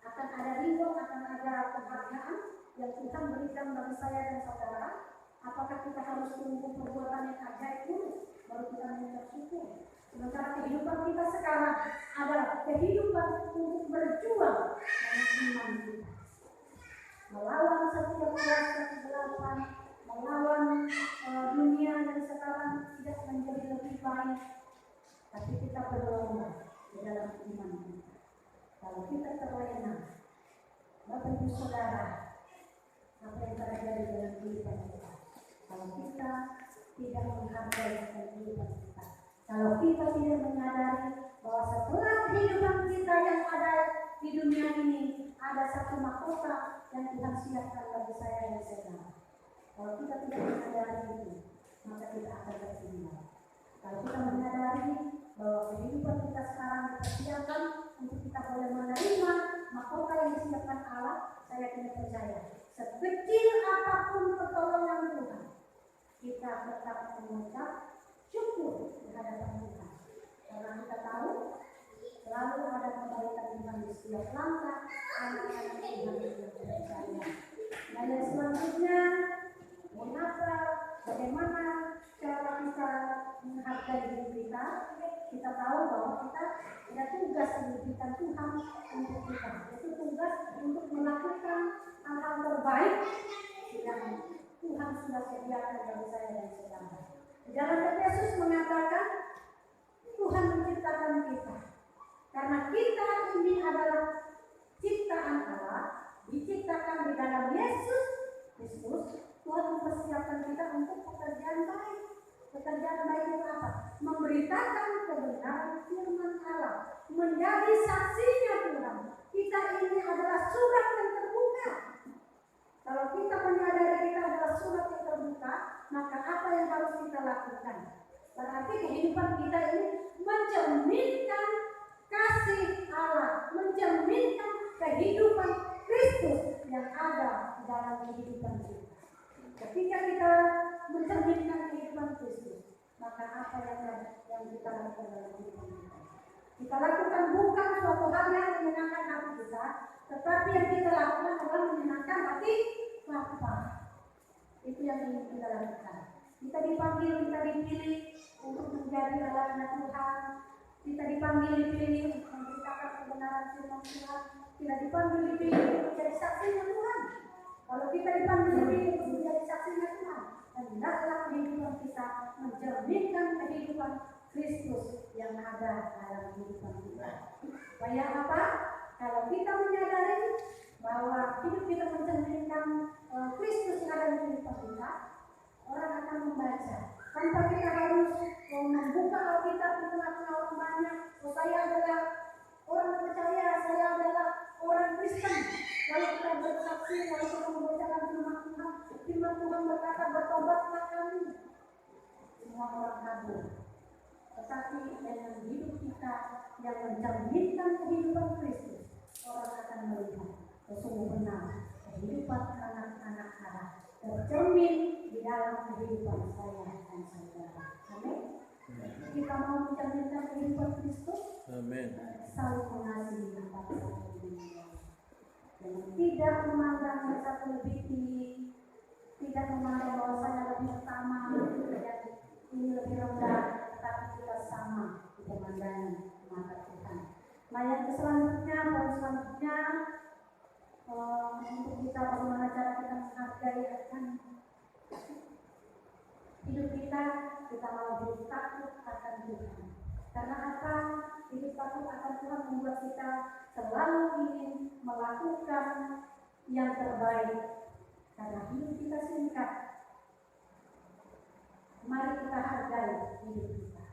akan ada reward, akan ada penghargaan yang Tuhan berikan bagi saya dan saudara, apakah kita harus tunggu perbuatan yang ajaib dulu baru kita mengucap syukur? Sementara kehidupan kita sekarang adalah kehidupan untuk berjuang dengan iman kita, melawan setiap kuasa kegelapan, melawan dunia yang sekarang tidak menjadi lebih baik, tapi kita berlomba di dalam iman kita. Kalau kita terlena, Bapak Ibu Saudara, apa yang terjadi dalam kehidupan kita? Kalau kita tidak menghargai kehidupan kita, kalau kita tidak menyadari bahwa setelah kehidupan kita yang ada di dunia ini ada satu mahkota yang Tuhan siapkan bagi saya dan saudara. Kalau kita tidak menyadari itu, maka kita akan tertinggal. Kalau kita menyadari bahwa kehidupan kita sekarang dipersiapkan untuk kita boleh menerima mahkota yang disiapkan Allah, saya tidak percaya. Sekecil apapun pertolongan Tuhan, kita tetap mengucap syukur di hadapan Tuhan. Karena kita tahu selalu ada kebaikan Tuhan di setiap langkah anak-anak Tuhan yang percaya. Nah, yang selanjutnya, mengapa, bagaimana cara kita menghargai diri kita? Kita tahu bahwa kita ada tugas yang diberikan Tuhan untuk kita, yaitu untuk melakukan hal-hal terbaik yang Tuhan sudah sediakan bagi saya dan saudara. Di dalam Efesus mengatakan Tuhan menciptakan kita karena kita ini adalah ciptaan Allah, diciptakan di dalam Yesus Kristus. Tuhan mempersiapkan kita untuk pekerjaan baik. Pekerjaan baik itu apa? Memberitakan kebenaran firman Allah, menjadi saksinya Tuhan. Kita ini adalah surat yang terbuka. Kalau kita menyadari kita adalah surat yang terbuka, maka apa yang harus kita lakukan? Berarti kehidupan kita ini mencerminkan kasih Allah, mencerminkan kehidupan Kristus yang ada di dalam kehidupan kita. Ketika kita mencerminkan kehidupan Kristus, maka apa yang kita lakukan dalam kehidupan kita? Kita lakukan bukan suatu hal yang menyenangkan hati kita, tetapi yang kita lakukan adalah menyenangkan hati Bapa. Itu yang ingin kita lakukan. Kita dipanggil, kita dipilih untuk menjadi anak Tuhan. Kita dipanggil, dipilih untuk memberitakan kebenaran firman Tuhan. Kita dipanggil, dipilih untuk menjadi saksinya Tuhan. Kalau kita dipanggil, dipilih untuk menjadi saksinya Tuhan, hendaklah kehidupan kita mencerminkan kehidupan Kristus yang ada dalam kehidupan kita. Supaya apa? Kalau kita menyadari bahwa hidup kita mencerminkan Kristus yang ada dalam kehidupan kita, orang akan membaca. Tanpa kita harus membuka Alkitab di tengah-tengah orang banyak. Saya adalah orang percaya, saya adalah orang Kristen. Kalau kita bersaksi, kalau kita membacakan firman Tuhan berkata, bertobatlah kami. Semua orang kabur. Tetapi dengan hidup kita yang mencerminkan kehidupan Kristus, orang akan melihat sesungguh benar kehidupan anak-anak Allah tercermin di dalam kehidupan saya dan saudara. Amin. Kita mau mencerminkan kehidupan Kristus. Amin. Saling mengasihi satu sama lain. Dan tidak memandang yang satu lebih tinggi, tidak memandang bahwa saya lebih utama, ini lebih rendah, tetapi kita sama di pemandangan mata Tuhan. Nah, yang selanjutnya, untuk kita bagaimana cara kita menghargai akan hidup kita mau hidup takut akan Tuhan. Karena apa? Hidup takut akan Tuhan membuat kita selalu ingin melakukan yang terbaik. Karena hidup kita singkat. Mari kita hargai hidup kita.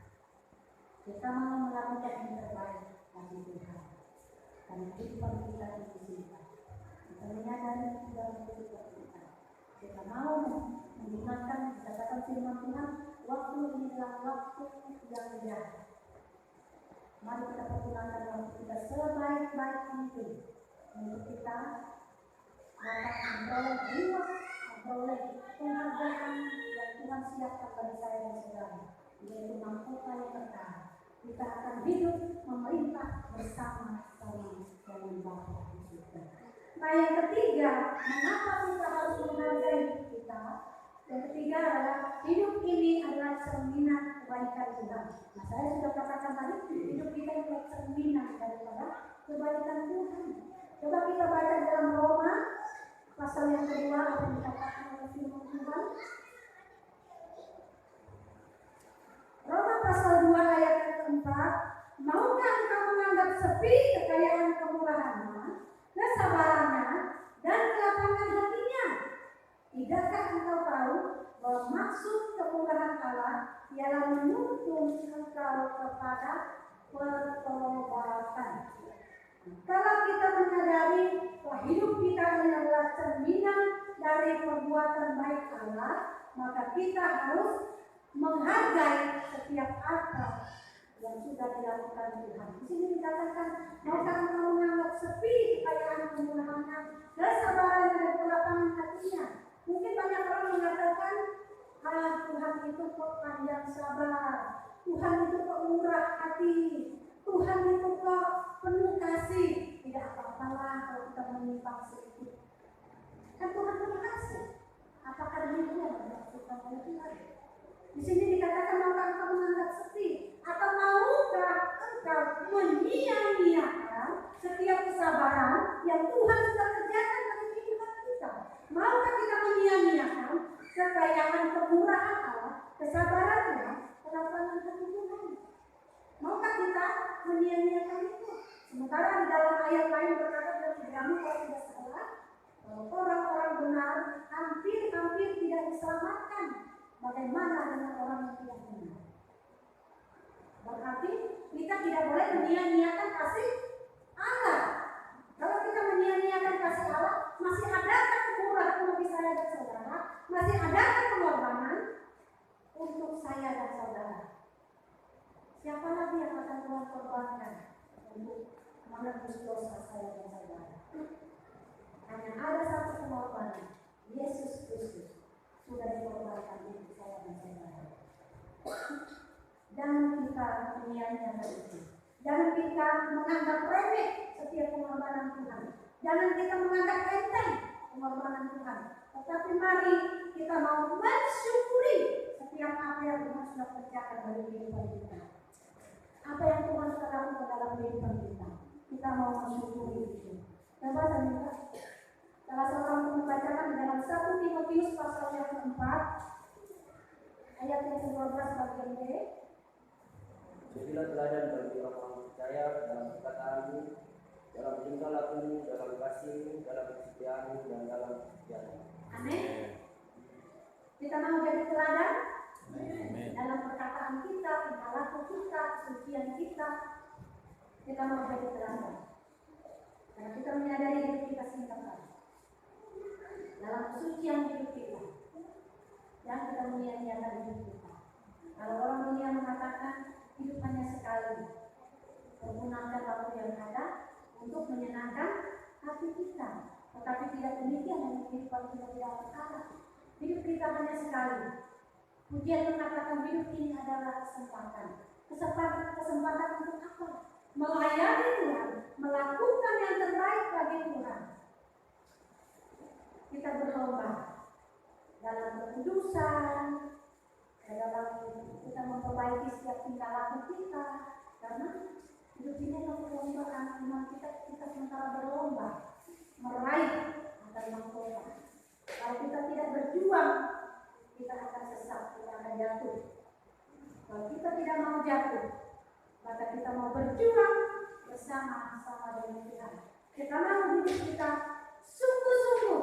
Kita mau melakukan yang terbaik bagi Tuhan. Karena kehidupan kita itu singkat. Kita menyadari dalam kehidupan kita. Kita mau menggunakan kata-kata firman Tuhan. Waktu ini adalah waktu yang jahat. Mari kita pergunakan waktu kita sebaik-baik mungkin untuk kita dapat memperoleh jiwa, memperoleh penghargaan yang Tuhan siapkan bagi saya dan saudara, yaitu mahkota yang kekal. Kita akan hidup memerintah bersama-sama dengan Bapa di surga. Nah, yang ketiga, mengapa kita harus menghargai hidup kita? Yang ketiga adalah hidup ini adalah cerminan kebaikan Tuhan. Nah, saya sudah katakan tadi, hidup kita adalah cerminan daripada kebaikan Tuhan. Coba kita baca dalam Roma pasal yang kedua apa yang dikatakan oleh firman Tuhan. Roma pasal 2 ayat yang keempat, maukah engkau menganggap sepi kekayaan kemurahannya, kesabarannya, dan kelapangan hatinya? Tidakkah engkau tahu bahwa maksud kemurahan Allah ialah menuntun engkau kepada pertobatan? Kalau kita menyadari bahwa hidup kita adalah cerminan dari perbuatan baik Allah, maka kita harus menghargai setiap apa yang sudah dilakukan Tuhan. Di sini dikatakan, maukah engkau menganggap sepi kekayaan kemurahannya, kesabarannya, dan kelapangan hatinya? Mungkin banyak orang mengatakan, Tuhan itu kok panjang sabar, Tuhan itu kok murah hati, Tuhan itu kok penuh kasih. Tidak apa-apalah kalau kita menyimpang sedikit. Kan Tuhan penuh kasih. Apakah demikian dimaksudkan oleh Tuhan? Di sini dikatakan, maukah engkau menganggap sepi, atau maukah engkau menyia-nyiakan setiap kesabaran yang Tuhan Bagaimana dengan orang yang tidak benar? Berarti kita tidak boleh menyia-nyiakan kasih Allah. Kalau kita menyia-nyiakan kasih Allah, masih adakah kekurangan bagi saya dan saudara? Masih adakah pengorbanan untuk saya dan saudara? Siapa lagi yang akan Tuhan korbankan untuk menebus dosa saya dan saudara? Hanya ada satu pengorbanan, Yesus Kristus sudah dikorbankan untuk saya dan saudara. Jangan kita menyia-nyiakan itu. Jangan kita menganggap remeh setiap pengorbanan Tuhan. Jangan kita menganggap enteng pengorbanan Tuhan. Tetapi mari kita mau mensyukuri setiap apa yang Tuhan sudah kerjakan dalam kehidupan kita. Apa yang Tuhan sudah lakukan dalam kehidupan kita. Kita mau mensyukuri itu. Coba saya minta salah seorang untuk membacakan dalam 1 Timotius pasal yang keempat ayat yang 11 bagian B. Jadilah teladan bagi orang-orang percaya dalam perkataanmu, dalam tingkah lakumu, dalam kasihmu, dalam kesetiaanmu, dan dalam kesetiaanmu. Amin. Kita mau jadi teladan Amin. dalam perkataan kita, tingkah laku kita, kesucian kita. Kita mau jadi teladan. Karena kita menyadari hidup kita singkat dalam kesucian hidup kita. Dan kita menyia-nyiakan hidup kita. Kalau orang dunia mengatakan hidup hanya sekali, pergunakan waktu yang ada untuk menyenangkan hati kita. Tetapi tidak demikian dengan kehidupan kita tidak berkala. Hidup kita hanya sekali. Pujian mengatakan hidup ini adalah kesempatan. Kesempatan untuk apa? Melayani Tuhan, melakukan yang terbaik bagi Tuhan. Kita berlomba dalam kekudusan, dalam kita memperbaiki setiap tingkah laku kita, karena hidup ini adalah perlombaan iman kita sementara berlomba meraih akan mahkota. Kalau kita tidak berjuang, kita akan sesat, kita akan jatuh. Kalau kita tidak mau jatuh, maka kita mau berjuang bersama-sama dengan Tuhan. Kita mau hidup kita sungguh-sungguh.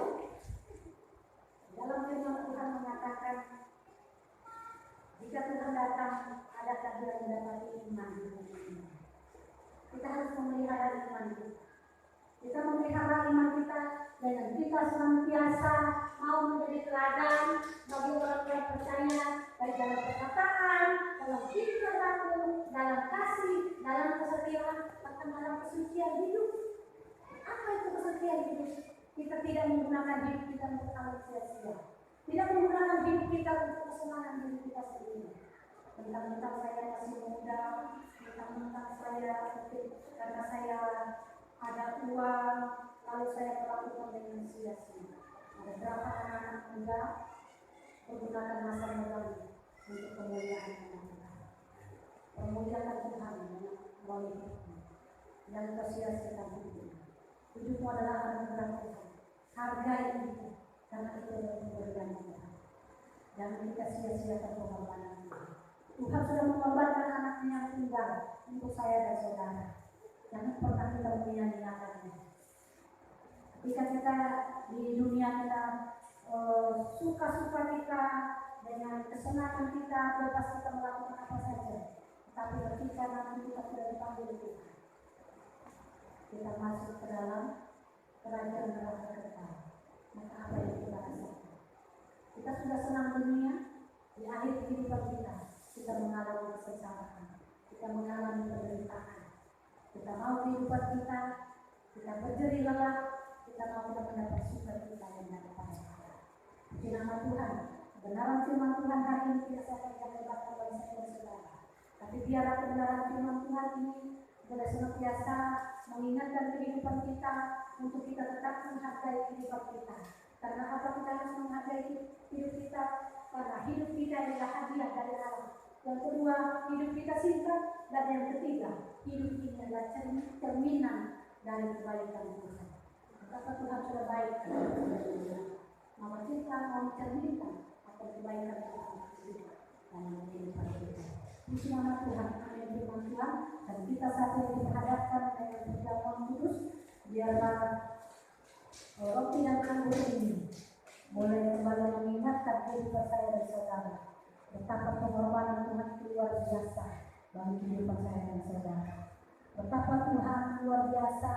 Dalam firman Tuhan mengatakan, jika Tuhan datang, adakah dia mendapati iman? Kita harus memelihara iman kita. Kita memelihara iman kita dengan kita senantiasa mau menjadi teladan bagi orang yang percaya, baik dalam perkataan, dalam tingkah laku, dalam kasih, dalam kesetiaan, bahkan dalam kesucian hidup. Apa itu kesucian hidup? Kita tidak menggunakan hidup kita untuk hal sia-sia. Tidak menggunakan hidup kita untuk kesenangan diri kita sendiri. Tentang saya masih muda, tentang saya karena saya ada uang, lalu saya melakukan dengan sia-sia. Ada berapa anak-anak muda menggunakan masa muda untuk kemuliaan Tuhan. Permuliaan Tuhan melalui hidupmu dan kesia-siaan hidupmu. Hidupmu adalah anugerah Tuhan. Hargai itu, karena itu adalah pemberian Tuhan. Jangan kita sia-siakan pengorbanan Tuhan. Tuhan sudah mengorbankan anaknya yang tunggal untuk saya dan saudara. Jangan pernah kita menyia-nyiakannya. Ketika kita di dunia kita suka-suka kita dengan kesenangan kita, bebas kita melakukan apa saja. Tapi ketika nanti kita sudah dipanggil Tuhan, kita masuk ke dalam kerajaan neraka kekal. Maka apa yang kita rasakan? Kita sudah senang dunia, di akhir kehidupan kita mengalami kesengsaraan, kita mengalami penderitaan. Kita mau kehidupan kita berjerih lelah, kita mau mendapat sukacita yang dari Allah. Puji nama Tuhan. Kebenaran firman Tuhan hari ini tidak saya akan lebarkan bagi saya dan saudara. Tapi biarlah kebenaran firman Tuhan ini sudah senantiasa mengingatkan kehidupan kita untuk kita tetap menghargai kehidupan kita. Karena apa kita harus menghargai hidup kita? Karena hidup kita adalah hadiah dari Allah. Yang kedua, hidup kita singkat. Dan yang ketiga, hidup ini adalah cerminan dari kebaikan Tuhan. Kata Tuhan sudah baik, maka kita mau mencerminkan akan kebaikan Tuhan dalam kehidupan kita. Puji nama Tuhan, amin firman Tuhan. Dan kita saat ini diperhadapkan dengan perjamuan kudus. Biarlah roti dan anggur ini boleh kembali mengingatkan kehidupan saya dan saudara Betapa pengorbanan Tuhan itu luar biasa bagi kehidupan saya dan saudara. Betapa Tuhan luar biasa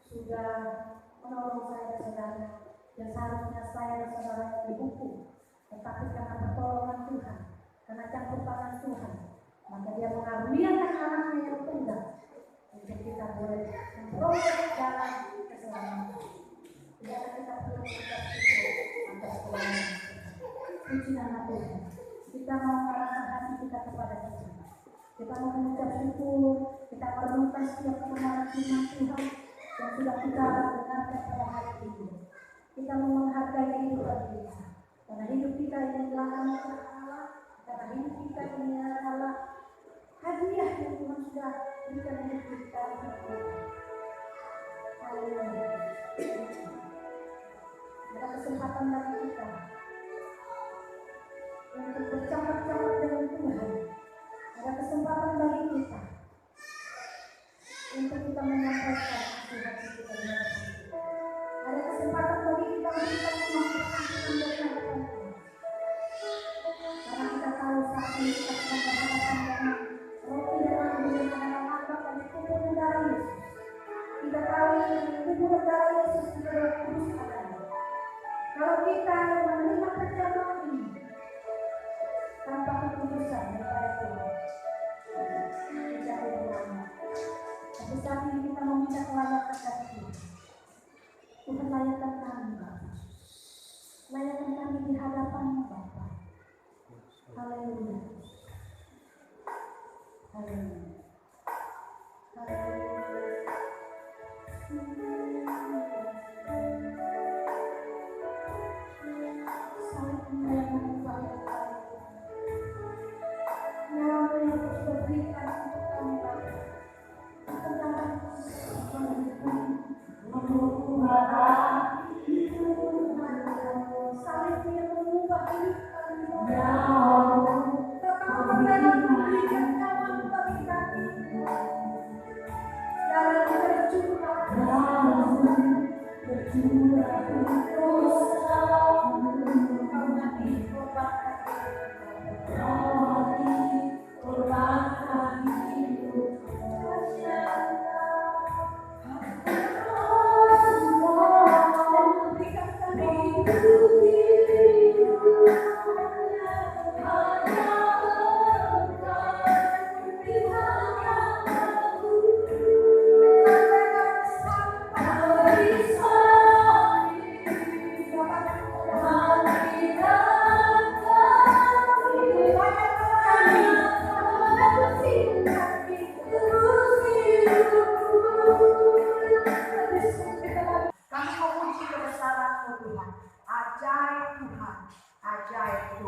sudah menolong saya dan saudara. Dan seharusnya saya dan saudara yang dihukum, tetapi karena pertolongan Tuhan, karena campur tangan Tuhan, maka Dia mengaruniakan anaknya yang tunggal untuk kita boleh memperoleh jalan keselamatan. Tidak kita perlu mengucap syukur atas kebenaran Tuhan. Puji nama Tuhan. Kita mau mengarahkan hati kita kepada Tuhan. Kita mau mengucap syukur, kita merenungkan setiap kebenaran firman Tuhan yang sudah kita dengarkan pada hari ini. Kita mau menghargai kehidupan kita, karena hidup kita ini adalah anugerah Allah, karena hidup kita ini adalah hadiah yang Tuhan sudah berikan hidup kita. Haleluya. Ada kesempatan bagi kita untuk bercakap-cakap dengan Tuhan. Ada kesempatan bagi kita untuk kita menyampaikan isi hati kita kepada Tuhan. Ada kesempatan bagi kita untuk kita menyampaikan dari hadapan Tuhan. Karena kita tahu saat ini kita sedang berhadapan dengan roti dan air yang menangkap dan kubur darah Yesus. Kita tahu kubur darah Yesus adalah kudus adanya. Kalau kita yang menerima perjamuan ini tanpa kekudusan daripada Tuhan, kita berdoa. Tapi saat ini kita meminta kelayakan dari Tuhan. Tuhan layakkan kami Bapa. Layakkan kami di hadapan-Mu Bapa. Haleluya. Haleluya. Haleluya. Ajaib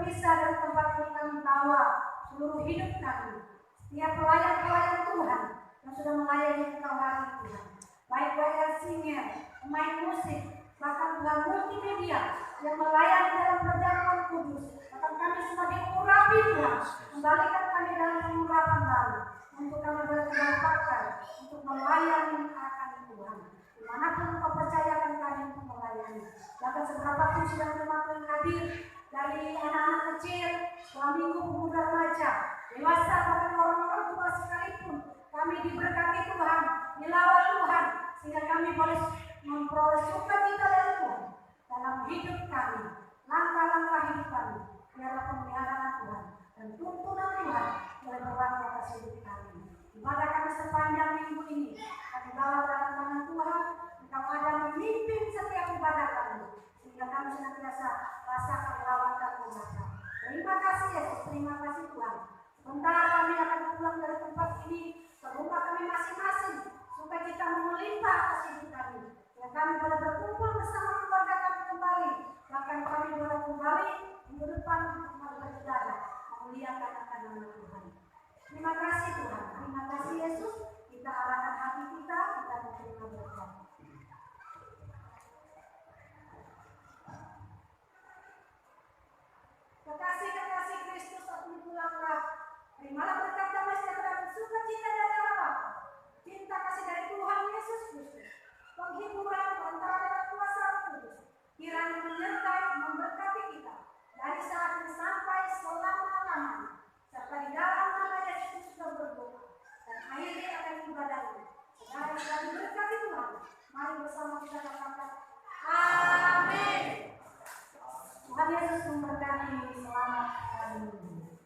berpisah dari tempat ini, kami bawa seluruh hidup kami. Setiap pelayan-pelayan Tuhan yang sudah melayani Engkau hari ini Tuhan. Baik choir singer, pemain musik, bahkan Tuhan multimedia yang melayani dalam perjamuan kudus. Bahkan kami semua diurapi Tuhan. Kembalikan kami dalam pengurapan baru. Untuk kami boleh dimanfaatkan untuk melayani akan Tuhan. Dimanapun Engkau percayakan kami untuk melayani. Bahkan seberapa pun sudah menerima hadir dari anak-anak kecil, sekolah minggu, pemuda remaja, dewasa, bahkan orang-orang tua sekalipun. Kami diberkati Tuhan, dilawat Tuhan, sehingga kami boleh memperoleh sukacita dari Tuhan dalam hidup kami, langkah-langkah hidup kami. Biarlah pemeliharaan Tuhan dan tuntunan Tuhan boleh berwarna atas hidup kami. Ibadah kami sepanjang minggu ini kami bawa dalam tangan Tuhan. Engkau ada memimpin setiap ibadah kami, sehingga kami senantiasa rasakan lawatan Tuhan. Terima kasih Yesus, terima kasih Tuhan. Sebentar kami akan pulang dari tempat ini ke rumah kami masing-masing, supaya kita melimpah atas hidup kami. Dan kami boleh berkumpul bersama keluarga kami kembali. Bahkan kami boleh kembali minggu depan untuk beribadah, memuliakan akan nama Tuhan. Terima kasih Tuhan, terima kasih Yesus. Kita arahkan hati kita menerima berkat. Kekasih-kekasih Kristus, aku pulanglah. Terimalah berkat damai sejahtera dan sukacita dari Allah Bapa, cinta kasih dari Tuhan Yesus Kristus, penghiburan antara dalam kuasa Roh Kudus, kiranya menyertai memberkati kita dari saat ini sampai selama-lamanya, serta di dalam nama Yesus sudah berdoa dan akhiri akan ibadah ini. Saudara kami berkati Tuhan, mari bersama kita katakan amin. Tuhan Yesus memberkati. Selamat hari.